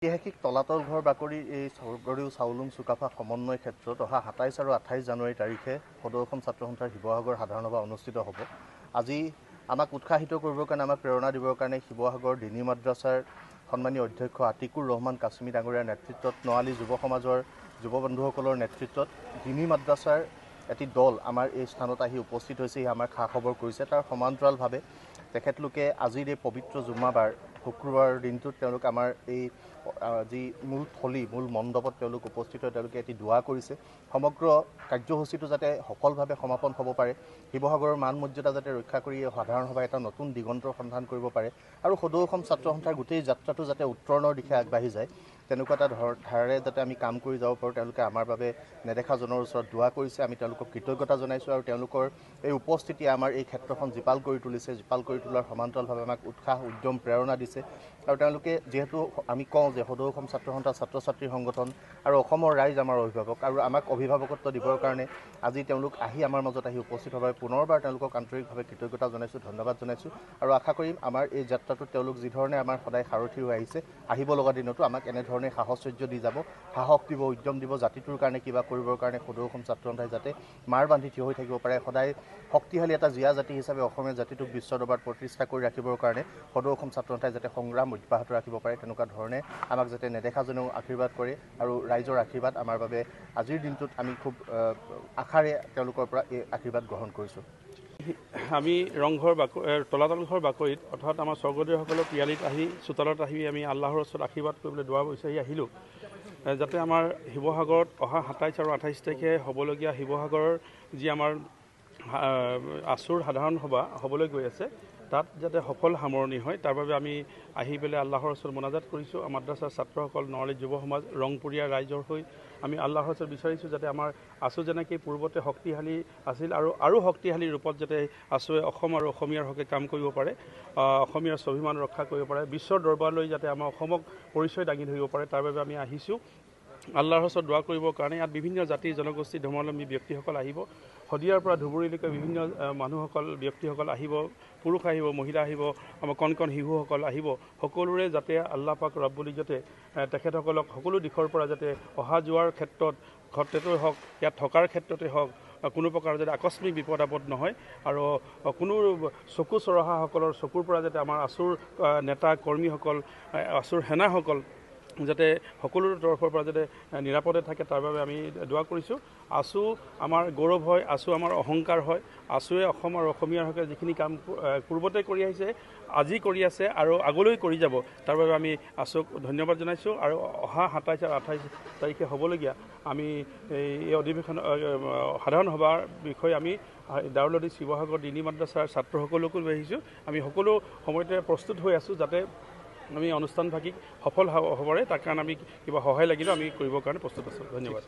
ঐতিহাসিক তলাতল ঘৰ বাকৰিৰ এই স্বৰ্গদেউ চাওলুং চুকাফা সমন্বয় ক্ষেত্ৰত অহা ২৭ আৰু ২৮ জানুৱাৰী তাৰিখে সদৌ অসম ছাত্ৰ সন্থাৰ শিৱসাগৰ সাধাৰণ সভা অনুষ্ঠিত হ'ব। আজি আমাক উৎসাহিত কৰিবৰ কাৰণে, আমাক প্ৰেৰণা দিবৰ কাৰণে শিৱসাগৰ দিনী মাদ্ৰাছাৰ সন্মানীয় অধ্যক্ষ আতিকুৰ ৰহমান কাশ্মী ডাঙৰীয়াৰ নেতৃত্বত, নআলি যুৱ সমাজৰ যুৱ বন্ধুসকলৰ নেতৃত্বত দিনী মাদ্ৰাছাৰ এটি দল আমাৰ এই স্থানত আহি উপস্থিত হৈছে। আমাৰ খা খবৰ কৰিছে। তাৰ সমান্তৰালভাৱে তেখেতলোকে আজিৰ এই পবিত্ৰ জুম্মাবাৰ শুক্ৰবাৰ দিনটোত তেওঁলোক আমাৰ এই যি মূল থলী, মূল মণ্ডপত তেওঁলোক উপস্থিত হৈ তেওঁলোকে এটি দোৱা কৰিছে। সমগ্ৰ কাৰ্যসূচীটো যাতে সফলভাৱে সমাপন হ'ব পাৰে, শিৱসাগৰৰ মান মৰ্যাদা যাতে ৰক্ষা কৰি এই সাধাৰণ সভাই এটা নতুন দিগন্তৰ সন্ধান কৰিব পাৰে আৰু সদৌ অসম ছাত্ৰ সন্থাৰ গোটেই যাত্ৰাটো যাতে উত্তৰণৰ দিশে আগবাঢ়ি যায়, তেনেকুৱা এটা ধাৰাৰে যাতে আমি কাম কৰি যাব পাৰোঁ, তেওঁলোকে আমাৰ বাবে নেদেখাজনৰ ওচৰত দোৱা কৰিছে। আমি তেওঁলোকক কৃতজ্ঞতা জনাইছোঁ আৰু তেওঁলোকৰ এই উপস্থিতিয়ে আমাৰ এই ক্ষেত্ৰখন জীপাল কৰি তুলিছে। জীপাল কৰি তোলাৰ সমান্তৰালভাৱে আমাক উৎসাহ, উদ্যম, প্ৰেৰণা দিছে। আৰু তেওঁলোকে যিহেতু আমি কওঁ যে সদৌ অসম ছাত্ৰ সন্থা ছাত্ৰ ছাত্ৰী সংগঠন আৰু অসমৰ ৰাইজ আমাৰ অভিভাৱক, আৰু আমাক অভিভাৱকত্ব দিবৰ কাৰণে আজি তেওঁলোক আহি আমাৰ মাজত আহি উপস্থিত হোৱাৰ পুনৰবাৰ তেওঁলোকক আন্তৰিকভাৱে কৃতজ্ঞতা জনাইছোঁ, ধন্যবাদ জনাইছোঁ। আৰু আশা কৰিম আমাৰ এই যাত্ৰাটোত তেওঁলোক যিধৰণে আমাৰ সদায় সাৰথি হৈ আহিছে, আহিব লগা দিনতো আমাক এনেধৰণে সাহচৰ্য দি যাব, সাহস দিব, উদ্যম দিব, জাতিটোৰ কাৰণে কিবা কৰিবৰ কাৰণে সদৌ অসম ছাত্ৰ সন্থাই যাতে মাৰ বান্ধি থিয় হৈ থাকিব পাৰে, সদায় শক্তিশালী এটা জীয়া জাতি হিচাপে অসমীয়া জাতিটোক বিশ্ব দৰবাৰত প্ৰতিষ্ঠা কৰি ৰাখিবৰ কাৰণে সদৌ অসম ছাত্ৰ সন্থাই যাতে সংগ্ৰাম অব্যাহত ৰাখিব পাৰে, তেনেকুৱা ধৰণে আমাক যাতে নেদেখাজনেও আশীৰ্বাদ কৰে। আৰু ৰাইজৰ আশীৰ্বাদ আমাৰ বাবে আজিৰ দিনটোত আমি খুব আশাৰে তেওঁলোকৰ পৰা এই আশীৰ্বাদ গ্ৰহণ কৰিছোঁ। আমি ৰংঘৰ তলাতল ঘৰ বাকৰিত অৰ্থাৎ আমাৰ স্বৰ্গদেউসকলৰ পিয়ালিত আহি চোতালত আহি আমি আল্লাহৰ ওচৰত আশীৰ্বাদ কৰিবলৈ দোৱা বিচাৰি আহিলোঁ, যাতে আমাৰ শিৱসাগৰত অহা ২৭ আৰু ২৮ তাৰিখে হ'বলগীয়া শিৱসাগৰৰ যি আমাৰ আছুৰ সাধাৰণ সভা হ'বলৈ গৈ আছে, তাত যাতে সফল সামৰণি হয়, তাৰ বাবে আমি আহি পেলাই আল্লাহৰ ওচৰত মোনাজাত কৰিছোঁ। মাদ্ৰাছাৰ ছাত্ৰসকল, নআলি যুৱ সমাজ, ৰংপুৰীয়া ৰাইজৰ হৈ আমি আল্লাহৰ ওচৰত বিচাৰিছোঁ যাতে আমাৰ আছু যেনেকৈ পূৰ্বতে শক্তিশালী আছিল আৰু শক্তিশালী ৰূপত যাতে আছুৱে অসম আৰু অসমীয়াৰ হকে কাম কৰিব পাৰে, অসমীয়াৰ স্বাভিমান ৰক্ষা কৰিব পাৰে, বিশ্বৰ দৰবাৰলৈ যাতে আমাৰ অসমক পৰিচয় দাঙি ধৰিব পাৰে, তাৰ বাবে আমি আহিছোঁ আল্লাহৰ ওচৰত দোৱা কৰিবৰ কাৰণে। ইয়াত বিভিন্ন জাতি জনগোষ্ঠী ধৰ্মাৱলম্বী ব্যক্তিসকল আহিব, শদিয়াৰ পৰা ধুবুৰীলৈকে বিভিন্ন মানুহসকল ব্যক্তিসকল আহিব, পুৰুষ আহিব, মহিলা আহিব, আমাৰ কণ কণ শিশুসকল আহিব। সকলোৰে যাতে আল্লাহ পাক ৰব্বুল ইজ্জতে তেখেতসকলক সকলো দিশৰ পৰা যাতে অহা যোৱাৰ ক্ষেত্ৰতে হওক, ইয়াত থকাৰ ক্ষেত্ৰতে হওক, কোনো প্ৰকাৰ যাতে আকস্মিক বিপদ আপদ নহয়, আৰু কোনো চকু চৰহাসকলৰ চকুৰ পৰা যাতে আমাৰ আছুৰ নেতা কৰ্মীসকল, আছুৰ সেনাসকল যাতে সকলো তৰফৰ পৰা যাতে নিৰাপদে থাকে, তাৰ বাবে আমি দোৱা কৰিছোঁ। আছু আমাৰ গৌৰৱ হয়, আছু আমাৰ অহংকাৰ হয়। আছুৱে অসম আৰু অসমীয়াৰ হকে যিখিনি কাম পূৰ্বতে কৰি আহিছে, আজি কৰি আছে আৰু আগলৈ কৰি যাব, তাৰ বাবে আমি আছুক ধন্যবাদ জনাইছোঁ। আৰু অহা ২৭ আৰু ২৮ তাৰিখে হ'বলগীয়া আমি এই অধিৱেশন সাধাৰণ সভাৰ বিষয়ে আমি দাউলদি শিৱসাগৰ দিনী মাদ্ৰাছাৰ ছাত্ৰসকলকো লৈ আহিছোঁ। আমি সকলো সময়তে প্ৰস্তুত হৈ আছোঁ যাতে আমি অনুষ্ঠানভাগিক সফল হ'বৰে, তাৰ কাৰণে আমি কিবা সহায় লাগিলেও আমি কৰিবৰ কাৰণে প্ৰস্তুত আছোঁ। ধন্যবাদ।